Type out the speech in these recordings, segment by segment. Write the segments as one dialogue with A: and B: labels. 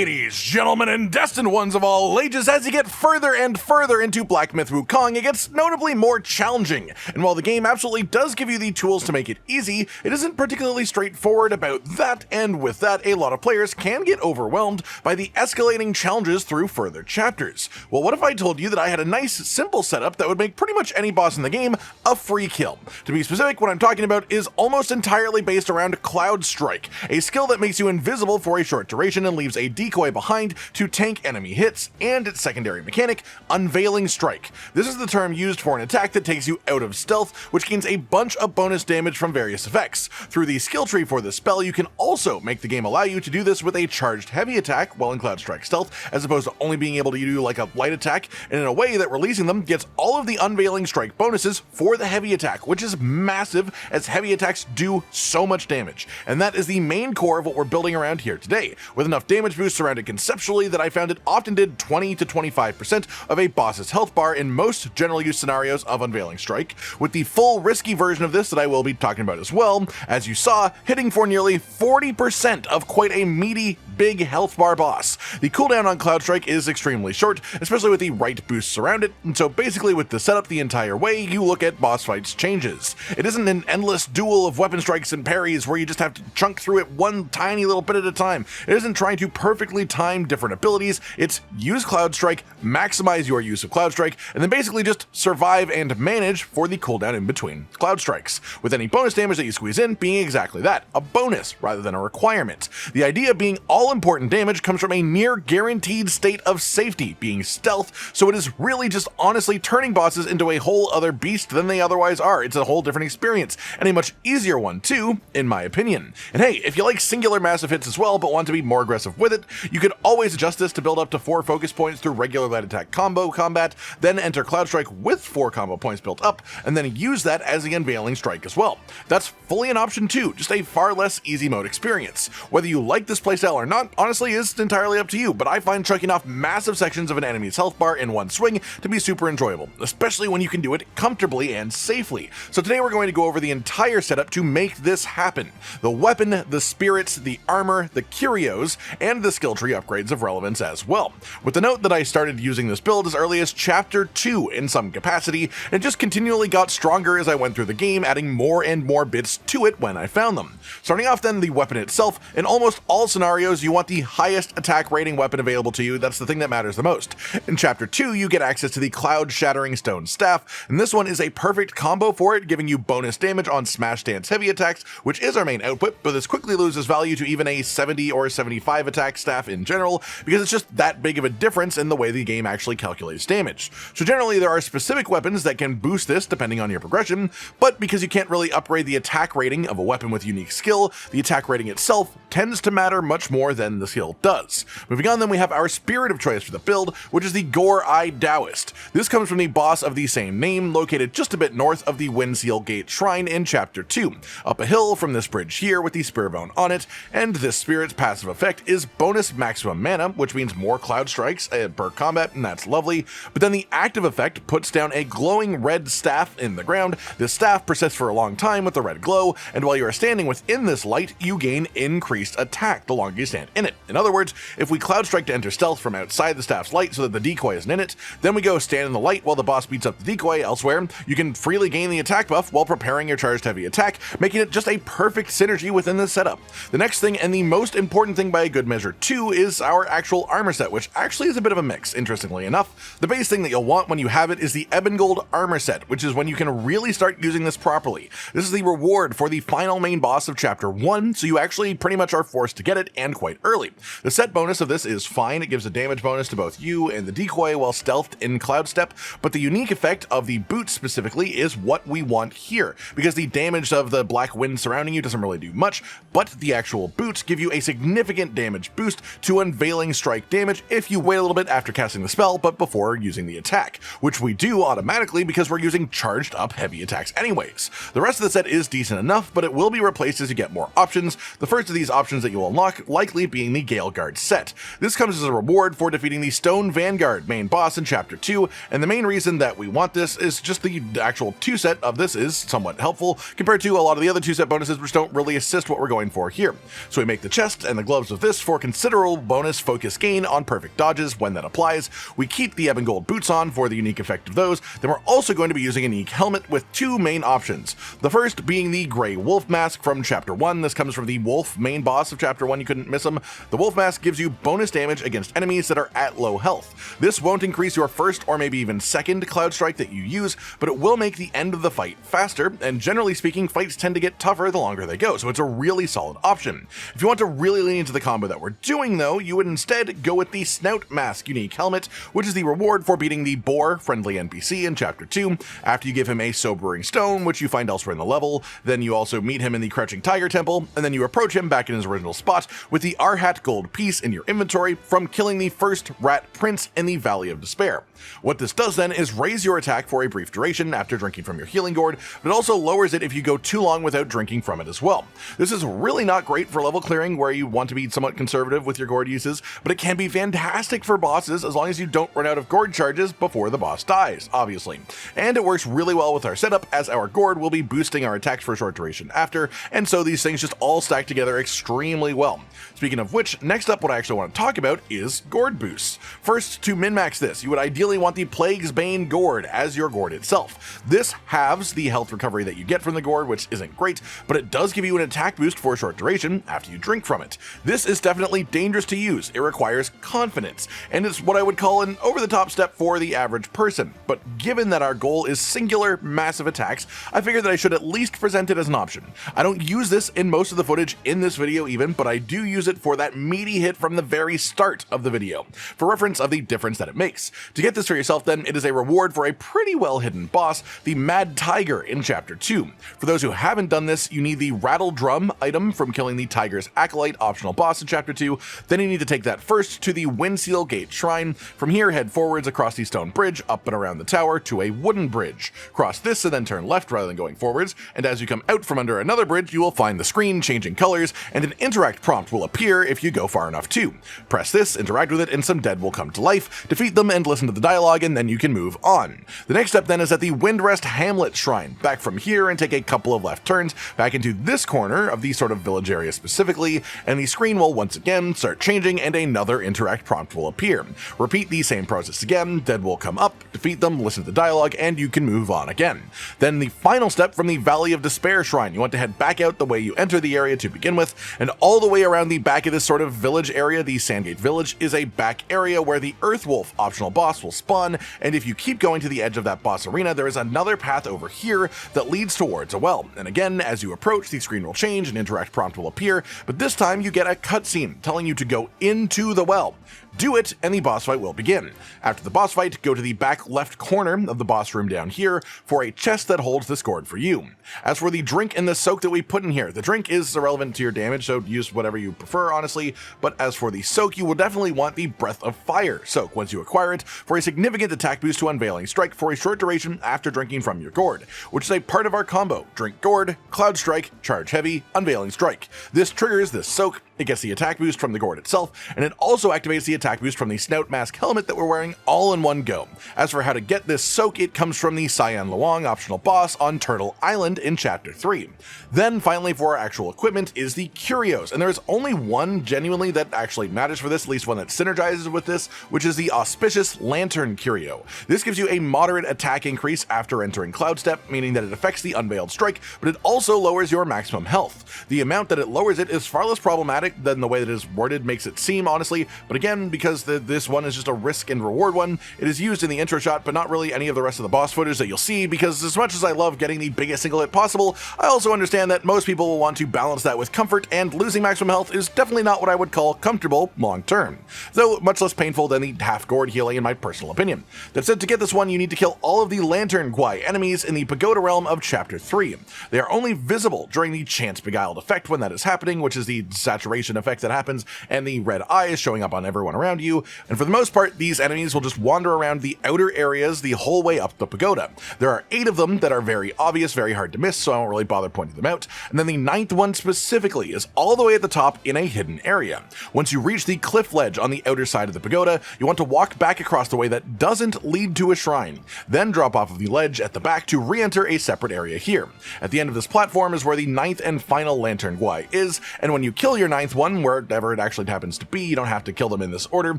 A: Ladies, gentlemen, and destined ones of all ages, as you get further and further into Black Myth Wukong, it gets notably more challenging. And while the game absolutely does give you the tools to make it easy, it isn't particularly straightforward about that, and with that, a lot of players can get overwhelmed by the escalating challenges through further chapters. Well, what if I told you that I had a nice, simple setup that would make pretty much any boss in the game a free kill? To be specific, what I'm talking about is almost entirely based around Cloud Strike, a skill that makes you invisible for a short duration and leaves a decoy behind to tank enemy hits, and its secondary mechanic, Unveiling Strike. This is the term used for an attack that takes you out of stealth, which gains a bunch of bonus damage from various effects. Through the skill tree for this spell, you can also make the game allow you to do this with a charged heavy attack while in Cloud Strike stealth, as opposed to only being able to do like a light attack, and in a way that releasing them gets all of the Unveiling Strike bonuses for the heavy attack, which is massive, as heavy attacks do so much damage. And that is the main core of what we're building around here today, with enough damage boost surrounded conceptually that I found it often did 20 to 25% of a boss's health bar in most general use scenarios of Unveiling Strike, with the full risky version of this that I will be talking about as well, as you saw, hitting for nearly 40% of quite a meaty, big health bar boss. The cooldown on Cloud Strike is extremely short, especially with the right boosts around it, and so basically with the setup the entire way you look at boss fights changes. It isn't an endless duel of weapon strikes and parries where you just have to chunk through it one tiny little bit at a time. It isn't trying to perfectly time different abilities, it's use Cloud Strike, maximize your use of Cloud Strike, and then basically just survive and manage for the cooldown in between Cloud Strikes, with any bonus damage that you squeeze in being exactly that, a bonus rather than a requirement. The idea being all important damage comes from a near guaranteed state of safety, being stealth, so it is really just honestly turning bosses into a whole other beast than they otherwise are. It's a whole different experience, and a much easier one too, in my opinion. And hey, if you like singular massive hits as well, but want to be more aggressive with it, you could always adjust this to build up to 4 focus points through regular light attack combo combat, then enter Cloud Strike with 4 combo points built up, and then use that as the Unveiling Strike as well. That's fully an option too, just a far less easy mode experience. Whether you like this playstyle or not, honestly, is entirely up to you, but I find chunking off massive sections of an enemy's health bar in one swing to be super enjoyable, especially when you can do it comfortably and safely. So today we're going to go over the entire setup to make this happen. The weapon, the spirits, the armor, the curios, and the skill tree upgrades of relevance as well. With the note that I started using this build as early as Chapter 2 in some capacity, and it just continually got stronger as I went through the game, adding more and more bits to it when I found them. Starting off then, the weapon itself. In almost all scenarios, you want the highest attack rating weapon available to you. That's the thing that matters the most. In Chapter 2, you get access to the Cloud Shattering Stone Staff, and this one is a perfect combo for it, giving you bonus damage on Smash Dance heavy attacks, which is our main output, but this quickly loses value to even a 70 or 75 attack staff in general, because it's just that big of a difference in the way the game actually calculates damage. So generally there are specific weapons that can boost this depending on your progression, but because you can't really upgrade the attack rating of a weapon with unique skill, the attack rating itself tends to matter much more than the skill does. Moving on then, we have our spirit of choice for the build, which is the Gore-Eyed Taoist. This comes from the boss of the same name, located just a bit north of the Windseal Gate Shrine in Chapter 2, up a hill from this bridge here with the Spirit Bone on it, and this spirit's passive effect is bonus maximum mana, which means more Cloud Strikes per combat, and that's lovely, but then the active effect puts down a glowing red staff in the ground. This staff persists for a long time with the red glow, and while you are standing within this light, you gain increased attack the longer you stand in it. In other words, if we Cloud Strike to enter stealth from outside the staff's light so that the decoy isn't in it, then we go stand in the light while the boss beats up the decoy elsewhere, you can freely gain the attack buff while preparing your charged heavy attack, making it just a perfect synergy within this setup. The next thing, and the most important thing by a good measure too, is our actual armor set, which actually is a bit of a mix, interestingly enough. The base thing that you'll want when you have it is the Ebongold armor set, which is when you can really start using this properly. This is the reward for the final main boss of Chapter 1, so you actually pretty much are forced to get it, and quite early. The set bonus of this is fine, it gives a damage bonus to both you and the decoy while stealthed in Cloud Step, but the unique effect of the boots specifically is what we want here, because the damage of the black wind surrounding you doesn't really do much, but the actual boots give you a significant damage boost to Unveiling Strike damage if you wait a little bit after casting the spell, but before using the attack, which we do automatically because we're using charged up heavy attacks anyways. The rest of the set is decent enough, but it will be replaced as you get more options, the first of these options that you will unlock likely being the Gale Guard set. This comes as a reward for defeating the Stone Vanguard main boss in Chapter 2, and the main reason that we want this is just the actual 2 set of this is somewhat helpful compared to a lot of the other 2 set bonuses which don't really assist what we're going for here. So we make the chest and the gloves of this for considerable considerable bonus focus gain on perfect dodges when that applies. We keep the Ebon Gold boots on for the unique effect of those. Then we're also going to be using a unique helmet with two main options. The first being the Grey Wolf Mask from Chapter 1. This comes from the Wolf main boss of Chapter 1, you couldn't miss him. The Wolf Mask gives you bonus damage against enemies that are at low health. This won't increase your first or maybe even second Cloud Strike that you use, but it will make the end of the fight faster, and generally speaking, fights tend to get tougher the longer they go, so it's a really solid option. If you want to really lean into the combo that we're doing though, you would instead go with the Snout Mask unique helmet, which is the reward for beating the Boar friendly NPC in Chapter 2. After you give him a Sobering Stone, which you find elsewhere in the level, then you also meet him in the Crouching Tiger Temple, and then you approach him back in his original spot with the Arhat gold piece in your inventory from killing the first Rat Prince in the Valley of Despair. What this does then is raise your attack for a brief duration after drinking from your healing gourd, but it also lowers it if you go too long without drinking from it as well. This is really not great for level clearing where you want to be somewhat conservative with your gourd uses, but it can be fantastic for bosses as long as you don't run out of gourd charges before the boss dies, obviously. And it works really well with our setup as our gourd will be boosting our attacks for a short duration after, and so these things just all stack together extremely well. Speaking of which, next up what I actually want to talk about is gourd boosts. First, to min-max this, you would ideally want the Plague's Bane gourd as your gourd itself. This halves the health recovery that you get from the gourd, which isn't great, but it does give you an attack boost for a short duration after you drink from it. This is definitely dangerous to use. It requires confidence, and it's what I would call an over-the-top step for the average person. But given that our goal is singular, massive attacks, I figured that I should at least present it as an option. I don't use this in most of the footage in this video even, but I do use it for that meaty hit from the very start of the video, for reference of the difference that it makes. To get this for yourself then, it is a reward for a pretty well hidden boss, the Mad Tiger in Chapter 2. For those who haven't done this, you need the Rattle Drum item from killing the Tiger's Acolyte optional boss in Chapter 2, then you need to take that first to the Windseal Gate Shrine. From here, head forwards across the stone bridge, up and around the tower to a wooden bridge. Cross this and then turn left rather than going forwards, and as you come out from under another bridge, you will find the screen changing colors, and an interact prompt will appear if you go far enough too. Press this, interact with it, and some dead will come to life. Defeat them and listen to the dialogue, and then you can move on. The next step then is at the Windrest Hamlet Shrine. Back from here and take a couple of left turns back into this corner of the sort of village area specifically, and the screen will once again start changing and another interact prompt will appear. Repeat the same process again, dead will come up, defeat them, listen to the dialogue, and you can move on again. Then the final step from the Valley of Despair Shrine, you want to head back out the way you enter the area to begin with, and all the way around the back of this sort of village area, the Sandgate Village, is a back area where the Earthwolf optional boss will spawn, and if you keep going to the edge of that boss arena, there is another path over here that leads towards a well. And again, as you approach, the screen will change, an interact prompt will appear, but this time you get a cutscene telling you to go into the well. Do it, and the boss fight will begin. After the boss fight, go to the back left corner of the boss room down here for a chest that holds this gourd for you. As for the drink and the soak that we put in here, the drink is irrelevant to your damage, so use whatever you prefer, honestly, but as for the soak, you will definitely want the Breath of Fire soak once you acquire it for a significant attack boost to Unveiling Strike for a short duration after drinking from your gourd, which is a part of our combo: Drink Gourd, Cloud Strike, Charge Heavy, Unveiling Strike. This triggers this soak, it gets the attack boost from the gourd itself, and it also activates the attack boost from the Snout Mask helmet that we're wearing all in one go. As for how to get this soak, it comes from the Cyan Luang optional boss on Turtle Island in Chapter 3. Then finally for our actual equipment is the Curios, and there's only one genuinely that actually matters for this, at least one that synergizes with this, which is the Auspicious Lantern Curio. This gives you a moderate attack increase after entering Cloud Step, meaning that it affects the Unveiled Strike, but it also lowers your maximum health. The amount that it lowers it is far less problematic than the way that it is worded makes it seem, honestly, but again, because this one is just a risk and reward one, it is used in the intro shot, but not really any of the rest of the boss footage that you'll see, because as much as I love getting the biggest single hit possible, I also understand that most people will want to balance that with comfort, and losing maximum health is definitely not what I would call comfortable long term, though much less painful than the half gourd healing in my personal opinion. That said, to get this one, you need to kill all of the Lantern Guai enemies in the Pagoda realm of Chapter 3. They are only visible during the Chance Beguiled effect when that is happening, which is the saturation effect that happens, and the red eyes showing up on everyone around you, and for the most part, these enemies will just wander around the outer areas the whole way up the pagoda. There are 8 of them that are very obvious, very hard to miss, so I won't really bother pointing them out, and then the 9th one specifically is all the way at the top in a hidden area. Once you reach the cliff ledge on the outer side of the pagoda, you want to walk back across the way that doesn't lead to a shrine, then drop off of the ledge at the back to re-enter a separate area here. At the end of this platform is where the 9th and final lantern guy is, and when you kill your 9th one, wherever it actually happens to be, you don't have to kill them in this order,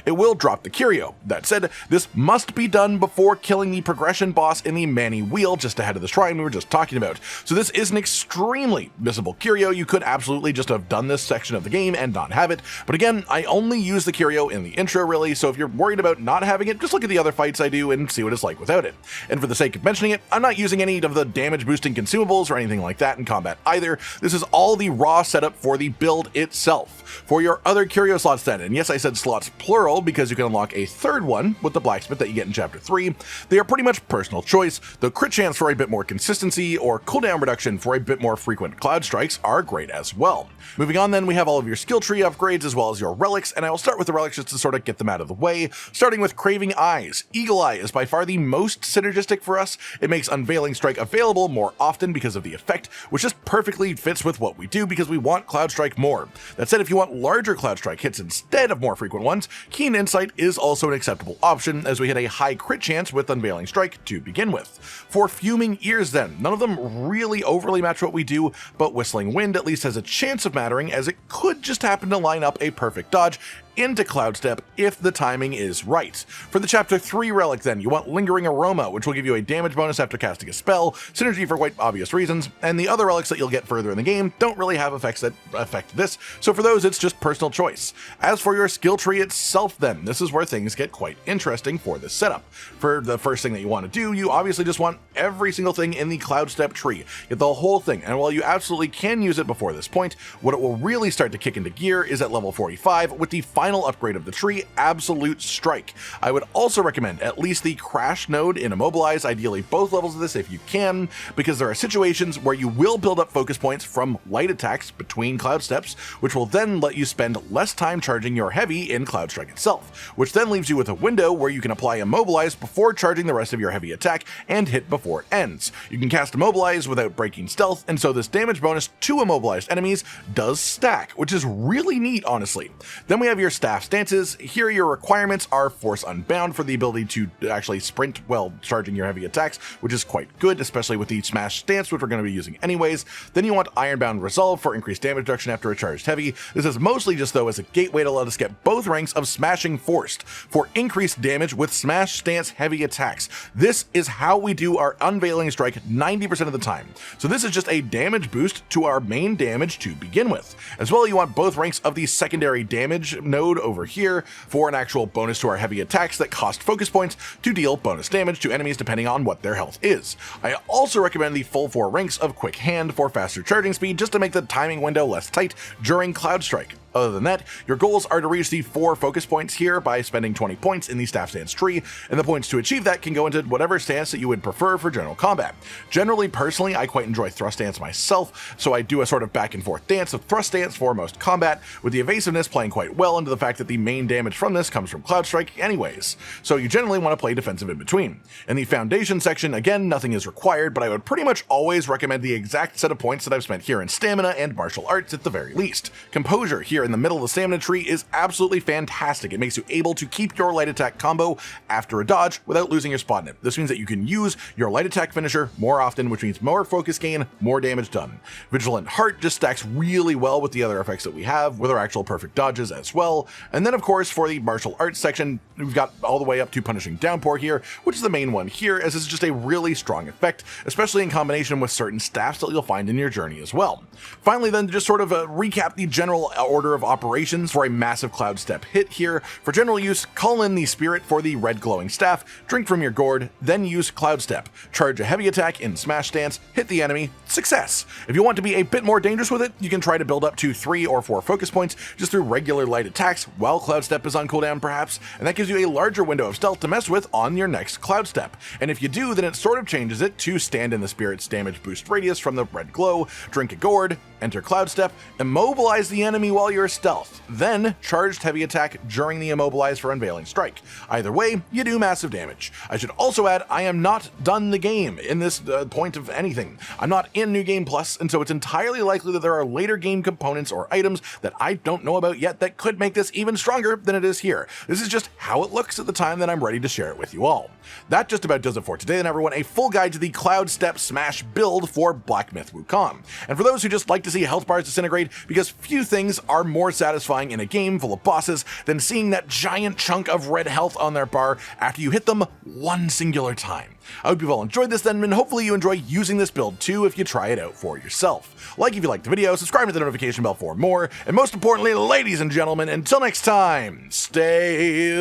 A: it will drop the curio. That said, this must be done before killing the progression boss in the Manny Wheel just ahead of the shrine we were just talking about. So this is an extremely missable curio. You could absolutely just have done this section of the game and not have it, but again, I only use the curio in the intro really, so if you're worried about not having it, just look at the other fights I do and see what it's like without it. And for the sake of mentioning it, I'm not using any of the damage boosting consumables or anything like that in combat either. This is all the raw setup for the build itself. For your other curio slots then, and yes, I said slots plural because you can unlock a 3rd one with the blacksmith that you get in chapter 3, they are pretty much personal choice. The crit chance for a bit more consistency or cooldown reduction for a bit more frequent cloud strikes are great as well. Moving on then, we have all of your skill tree upgrades as well as your relics, and I will start with the relics just to sort of get them out of the way, starting with Craving Eyes. Eagle Eye is by far the most synergistic for us. It makes Unveiling Strike available more often because of the effect, which just perfectly fits with what we do because we want Cloud Strike more. That said, if you want larger Cloud Strike hits instead of more frequent ones, Keen Insight is also an acceptable option as we hit a high crit chance with Unveiling Strike to begin with. For Fuming Ears then, none of them really overly match what we do, but Whistling Wind at least has a chance of mattering as it could just happen to line up a perfect dodge into Cloudstep if the timing is right. For the chapter 3 relic then, you want Lingering Aroma, which will give you a damage bonus after casting a spell, synergy for quite obvious reasons, and the other relics that you'll get further in the game don't really have effects that affect this, so for those it's just personal choice. As for your skill tree itself then, this is where things get quite interesting for this setup. For the first thing that you want to do, you obviously just want every single thing in the Cloudstep tree. Get the whole thing, and while you absolutely can use it before this point, what it will really start to kick into gear is at level 45 with the final upgrade of the tree, Absolute Strike. I would also recommend at least the Crash node in Immobilize, ideally both levels of this if you can, because there are situations where you will build up focus points from light attacks between Cloud Steps, which will then let you spend less time charging your heavy in Cloud Strike itself, which then leaves you with a window where you can apply Immobilize before charging the rest of your heavy attack and hit before it ends. You can cast Immobilize without breaking stealth, and so this damage bonus to immobilized enemies does stack, which is really neat honestly. Then we have your staff stances. Here your requirements are Force Unbound for the ability to actually sprint while charging your heavy attacks, which is quite good, especially with the Smash stance, which we're going to be using anyways. Then you want Ironbound Resolve for increased damage reduction after a charged heavy. This is mostly just though as a gateway to let us get both ranks of Smashing Forced for increased damage with Smash stance heavy attacks. This is how we do our Unveiling Strike 90% of the time. So this is just a damage boost to our main damage to begin with. As well, you want both ranks of the secondary damage node over here for an actual bonus to our heavy attacks that cost focus points to deal bonus damage to enemies depending on what their health is. I also recommend the full 4 ranks of Quick Hand for faster charging speed just to make the timing window less tight during Cloud Strike. Other than that, your goals are to reach the 4 focus points here by spending 20 points in the staff stance tree, and the points to achieve that can go into whatever stance that you would prefer for general combat. Generally, personally, I quite enjoy thrust stance myself, so I do a sort of back and forth dance of thrust stance for most combat, with the evasiveness playing quite well into the fact that the main damage from this comes from Cloud Strike anyways, so you generally want to play defensive in between. In the foundation section, again, nothing is required, but I would pretty much always recommend the exact set of points that I've spent here in stamina and martial arts at the very least. Composure here in the middle of the stamina tree is absolutely fantastic. It makes you able to keep your light attack combo after a dodge without losing your spot in it. This means that you can use your light attack finisher more often, which means more focus gain, more damage done. Vigilant Heart just stacks really well with the other effects that we have, with our actual perfect dodges as well. And then of course for the martial arts section, we've got all the way up to Punishing Downpour here, which is the main one here, as it's just a really strong effect, especially in combination with certain staffs that you'll find in your journey as well. Finally then, just sort of recap the general order of operations for a massive Cloud Step hit here. For general use, call in the Spirit for the red glowing staff, drink from your gourd, then use Cloud Step. Charge a heavy attack in Smash Stance, hit the enemy, success! If you want to be a bit more dangerous with it, you can try to build up to 3 or 4 focus points just through regular light attacks attacks while Cloud Step is on cooldown perhaps, and that gives you a larger window of stealth to mess with on your next Cloud Step. And if you do, then it sort of changes it to stand in the spirit's damage boost radius from the red glow, drink a gourd, enter Cloud Step, immobilize the enemy while you're stealth, then charged heavy attack during the immobilize for Unveiling Strike. Either way, you do massive damage. I should also add, I am not done the game in this point of anything. I'm not in New Game Plus, and so it's entirely likely that there are later game components or items that I don't know about yet that could make this even stronger than it is here. This is just how it looks at the time that I'm ready to share it with you all. That just about does it for today, then everyone. A full guide to the Cloud Step Smash build for Black Myth Wukong. And for those who just like to see health bars disintegrate, because few things are more satisfying in a game full of bosses than seeing that giant chunk of red health on their bar after you hit them one singular time. I hope you've all enjoyed this then, and hopefully you enjoy using this build too if you try it out for yourself. Like if you liked the video, subscribe to the notification bell for more, and most importantly, ladies and gentlemen, until next time, stay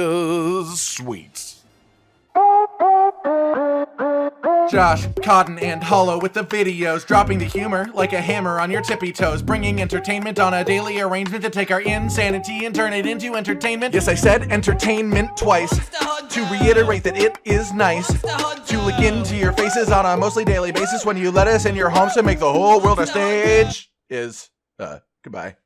A: sweet.
B: Josh, Cotton, and Hollow with the videos, dropping the humor like a hammer on your tippy toes, bringing entertainment on a daily arrangement to take our insanity and turn it into entertainment. Yes, I said entertainment twice, to reiterate that it is nice to look into your faces on a mostly daily basis when you let us in your homes to make the whole world a stage. Goodbye.